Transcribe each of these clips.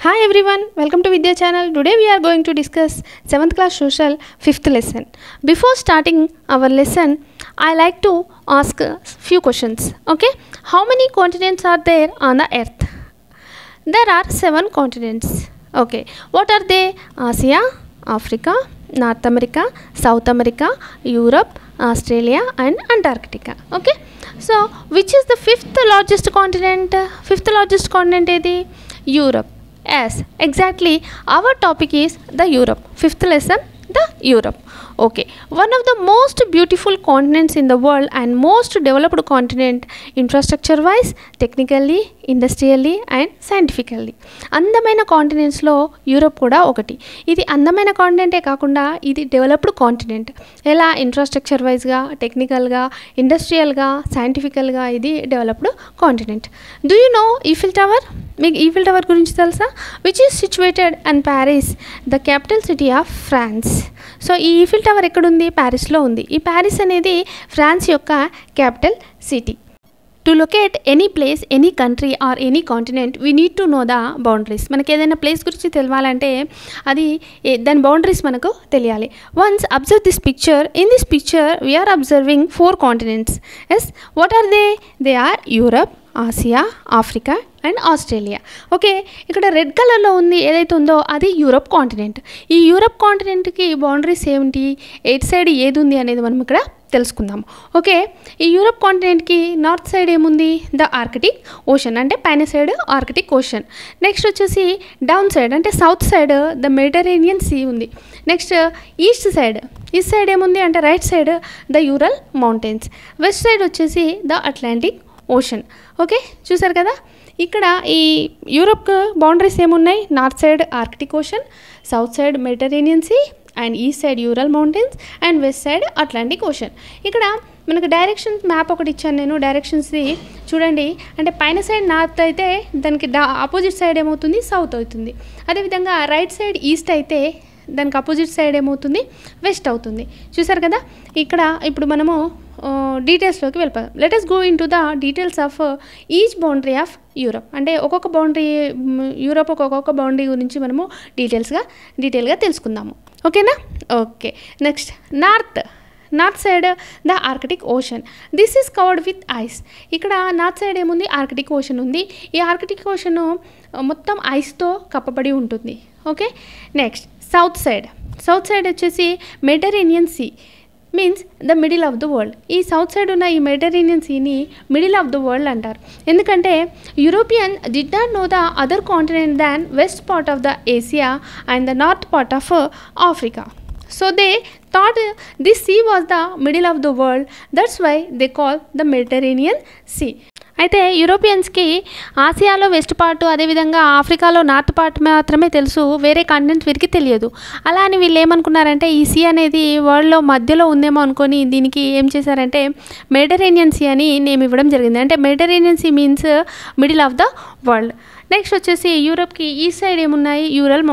Hi everyone, welcome to Vidya channel. Today we are going to discuss 7th class social 5th lesson. Before starting our lesson, I like to ask a few questions. Okay, how many continents are there on the earth? There are 7 continents. Okay, what are they? Asia, Africa, North America, South America, Europe, Australia and Antarctica. Okay, so which is the 5th largest continent? 5th largest continent is Europe. Yes, exactly. Our topic is the Europe. 5th lesson, the Europe. Okay, one of the most beautiful continents in the world and most developed continent infrastructure wise, technically, industrially and scientifically. అందమైన కాంటినెంట్స్లో Europe కూడా ఒకటి. ఇది అందమైన కాంటినెంటే కాకుండా ఇది developed continent. ఎలా infrastructure వైజ్గా, టెక్నికల్గా, ఇండస్ట్రియల్గా, సైంటిఫికల్గా ఇది developed continent. Do you know Eiffel Tower? మీకు ఈఫిల్ టవర్ గురించి తెలుసా? Which is situated and Paris, the capital city of France. So ఈ ఈఫిల్ టవర్ ఎక్కడుంది? ప్యారిస్లో ఉంది. ఈ ప్యారిస్ అనేది ఫ్రాన్స్ యొక్క capital city. To locate any place, any country or any continent we need to know the boundaries. మనకి ఏదైనా place గురించి తెలవాలంటే అది దాని బౌండరీస్ మనకు తెలియాలి. Once observe this picture. In this picture we are observing 4 continents. Yes, what are they? They are Europe, Asia, Africa and Australia. Okay, ఇక్కడ red కలర్లో ఉంది ఏదైతే ఉందో అది యూరప్ కాంటినెంట్. ఈ యూరప్ కాంటినెంట్కి బౌండరీస్ ఏమిటి, ఎయిట్ సైడ్ ఏది ఉంది అనేది మనం ఇక్కడ తెలుసుకుందాం. ఓకే, ఈ యూరప్ కాంటినెంట్కి నార్త్ సైడ్ ఏముంది? ద ఆర్కిటిక్ ఓషన్, అంటే పైన సైడ్ ఆర్కిటిక్ ఓషన్. నెక్స్ట్ వచ్చేసి డౌన్ సైడ్ అంటే south side the Mediterranean Sea ఉంది. నెక్స్ట్ ఈస్ట్ సైడ్ ఏముంది అంటే right side the Ural Mountains. West side వచ్చేసి ద అట్లాంటిక్ ఓషన్. ఓకే, చూసారు కదా ఇక్కడ ఈ యూరప్ బౌండరీస్ ఏమున్నాయి? North side Arctic Ocean, south side Mediterranean Sea and east side Ural Mountains and west side Atlantic Ocean. ఇక్కడ మనకు directions map ఒకటి ఇచ్చాను నేను. డైరెక్షన్స్ది చూడండి, అంటే పైన సైడ్ నార్త్ అయితే దానికి ఆపోజిట్ సైడ్ ఏమవుతుంది? సౌత్ అవుతుంది. అదేవిధంగా రైట్ సైడ్ ఈస్ట్ అయితే దానికి అపోజిట్ సైడ్ ఏమవుతుంది? వెస్ట్ అవుతుంది. చూసారు కదా ఇక్కడ. ఇప్పుడు మనము డీటెయిల్స్లోకి వెళ్ళిపోదాం. Let us go into the details of each boundary of Europe. అంటే ఒక్కొక్క బౌండరీ, యూరప్ ఒక్కొక్క బౌండరీ గురించి మనము డీటెయిల్గా తెలుసుకుందాము. ఓకేనా? Okay, next north side the Arctic Ocean. This is covered with ice. ఇక్కడ నార్త్ సైడ్ ఏముంది? ఆర్కిటిక్ ఓషన్ ఉంది. ఈ ఆర్కిటిక్ ఓషన్ మొత్తం ఐస్తో కప్పబడి ఉంటుంది. ఓకే, నెక్స్ట్ సౌత్ సైడ్ వచ్చేసి Mediterranean Sea, means the middle of the world. ఈ సౌత్ సైడ్ ఉన్న ఈ మెడిటరేనియన్ సీని మిడిల్ ఆఫ్ ద వరల్డ్ అంటారు. ఎందుకంటే European did not know the other continent than west part of the Asia and the north part of Africa. So they thought this sea was the middle of the world. That's why they call the Mediterranean Sea. అయితే యూరోపియన్స్కి ఆసియాలో west part, అదేవిధంగా ఆఫ్రికాలో north part మాత్రమే తెలుసు, వేరే continent వీరికి తెలియదు. అలా అని వీళ్ళు ఏమనుకున్నారంటే ఈ సీ అనేది వరల్డ్లో మధ్యలో ఉందేమో అనుకొని దీనికి ఏం చేశారంటే మెడిటరేనియన్ సీ అని నేమ్ ఇవ్వడం జరిగింది. అంటే Mediterranean Sea means middle of the world. Next వచ్చేసి యూరప్కి ఈస్ట్ సైడ్ ఏమున్నాయి? Ural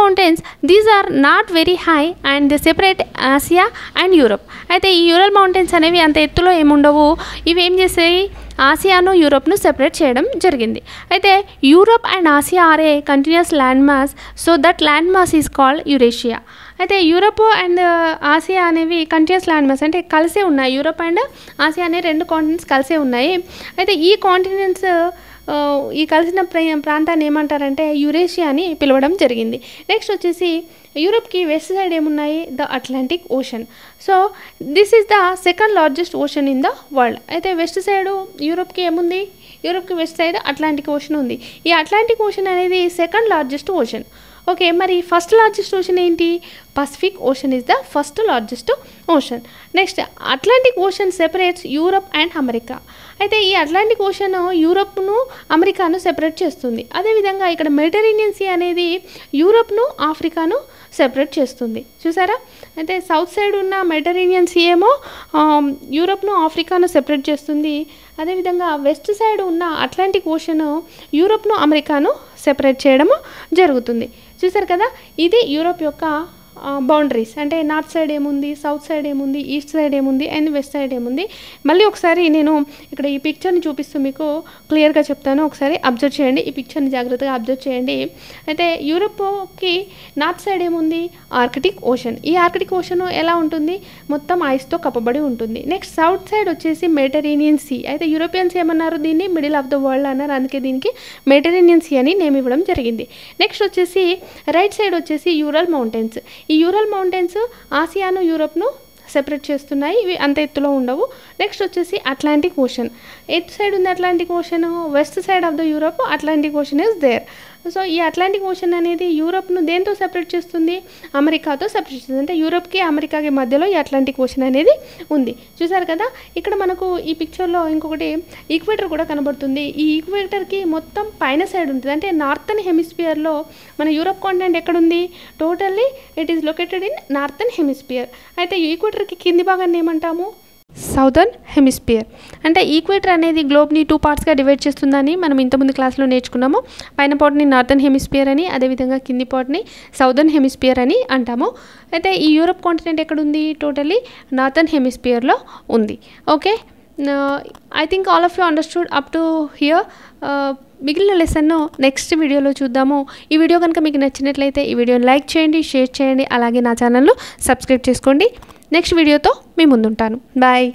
Mountains these are not very high and the separate Asia and Europe. అయితే ఈ యూరల్ మౌంటైన్స్ అనేవి అంత ఎత్తులో ఏముండవు. ఇవి ఏం చేస్తాయి? ఆసియాను యూరప్ను సెపరేట్ చేయడం జరిగింది. అయితే Europe and Asia are a continuous land mass, so that land mass is called Eurasia. అయితే యూరప్ అండ్ ఆసియా అనేవి కంటిన్యూస్ ల్యాండ్ మాస్, అంటే కలిసే ఉన్నాయి. యూరప్ అండ్ ఆసియా అనే 2 కాంటినెంట్స్ కలిసే ఉన్నాయి. అయితే ఈ కాంటినెంట్స్ ఈ కలిసిన ప్రాంతాన్ని ఏమంటారంటే యురేషియా అని పిలవడం జరిగింది. నెక్స్ట్ వచ్చేసి యూరప్కి వెస్ట్ సైడ్ ఏమున్నాయి? The Atlantic ocean. So this is the second largest ocean in the world. అయితే వెస్ట్ సైడ్ యూరప్కి ఏముంది? యూరప్కి వెస్ట్ సైడ్ అట్లాంటిక్ ఓషన్ ఉంది. ఈ అట్లాంటిక్ ఓషన్ అనేది సెకండ్ లార్జెస్ట్ ఓషన్. ఓకే, మరి ఫస్ట్ లార్జెస్ట్ ఓషన్ ఏంటి? Pacific ocean is the first largest ocean. Next Atlantic ocean separates Europe and America. అయితే ఈ Atlantic ocean యూరప్ను అమెరికాను separate చేస్తుంది. అదేవిధంగా ఇక్కడ మెడిటరేనియన్ సీ అనేది యూరప్ను ఆఫ్రికాను సెపరేట్ చేస్తుంది. చూసారా? అయితే సౌత్ సైడ్ ఉన్న మెడిటరేనియన్ సీ ఏమో యూరప్ను ఆఫ్రికాను సెపరేట్ చేస్తుంది. అదేవిధంగా వెస్ట్ సైడ్ ఉన్న అట్లాంటిక్ ఓషన్ యూరప్ను అమెరికాను సెపరేట్ చేయడము జరుగుతుంది. చూసారు కదా, ఇది యూరప్ యొక్క బౌండరీస్, అంటే నార్త్ సైడ్ ఏముంది, సౌత్ సైడ్ ఏముంది, ఈస్ట్ సైడ్ ఏముంది అండ్ వెస్ట్ సైడ్ ఏముంది. మళ్ళీ ఒకసారి నేను ఇక్కడ ఈ పిక్చర్ని చూపిస్తూ మీకు క్లియర్గా చెప్తాను, ఒకసారి అబ్జర్వ్ చేయండి. ఈ పిక్చర్ని జాగ్రత్తగా అబ్జర్వ్ చేయండి. అయితే యూరోప్కి నార్త్ సైడ్ ఏముంది, ఆర్కిటిక్ ఓషన్. ఈ ఆర్కిటిక్ ఓషన్ ఎలా ఉంటుంది, మొత్తం ఐస్తో కప్పబడి ఉంటుంది. నెక్స్ట్ సౌత్ సైడ్ వచ్చేసి మెడిటరేనియన్ సీ. అయితే యూరోపియన్స్ ఏమన్నారు, దీన్ని మిడిల్ ఆఫ్ ద వరల్డ్ అన్నారు, అందుకే దీనికి మెడిటరేనియన్ సీ అని నేమ్ ఇవ్వడం జరిగింది. నెక్స్ట్ వచ్చేసి రైట్ సైడ్ వచ్చేసి యూరల్ మౌంటైన్స్. ఈ యూరల్ మౌంటైన్స్ ఆసియాను యూరోప్ను సెపరేట్ చేస్తున్నాయి, ఇవి అంత ఎత్తులో ఉండవు. నెక్స్ట్ వచ్చేసి అట్లాంటిక్ ఓషన్. ఎత్ సైడ్ ఉంది Atlantic Ocean, west side of the Europe Atlantic Ocean is there. So ఈ అట్లాంటిక్ ఓషన్ అనేది యూరోప్ను దేంతో సెపరేట్ చేస్తుంది, అమెరికాతో సెపరేట్ చేస్తుంది. అంటే యూరోప్కి అమెరికాకి మధ్యలో ఈ అట్లాంటిక్ ఓషన్ అనేది ఉంది. చూసారు కదా, ఇక్కడ మనకు ఈ పిక్చర్లో ఇంకొకటి ఈక్వేటర్ కూడా కనబడుతుంది. ఈ ఈక్వేటర్కి మొత్తం పైన సైడ్ ఉంటుంది, అంటే నార్థన్ హెమిస్ఫియర్లో మన యూరోప్ కాంటినెంట్ ఎక్కడుంది, totally it is located in northern hemisphere. అయితే ఈక్వేటర్కి కింది భాగాన్ని ఏమంటాము, సౌదర్న్ హెమిస్ఫియర్. అంటే ఈక్వేటర్ అనేది గ్లోబ్ని 2 పార్ట్స్గా డివైడ్ చేస్తుందని మనం ఇంతకుముందు క్లాస్లో నేర్చుకున్నాము. పైన పార్ట్ని నార్థన్ హెమిస్ఫియర్ అని, అదేవిధంగా కింది పార్ట్ని సౌదర్న్ హెమిస్ఫియర్ అని అంటాము. అయితే ఈ యూరోప్ కాంటినెంట్ ఎక్కడుంది, టోటల్లీ నార్థన్ హెమిస్ఫియర్లో ఉంది. Okay, I think all of you understood up to hear. మిగిలిన లెసన్ను నెక్స్ట్ వీడియోలో చూద్దాము. ఈ వీడియో కనుక మీకు నచ్చినట్లయితే ఈ వీడియోని లైక్ చేయండి, షేర్ చేయండి, అలాగే నా ఛానల్ను సబ్స్క్రైబ్ చేసుకోండి. నెక్స్ట్ వీడియోతో మీ ముందుంటాను. బాయ్.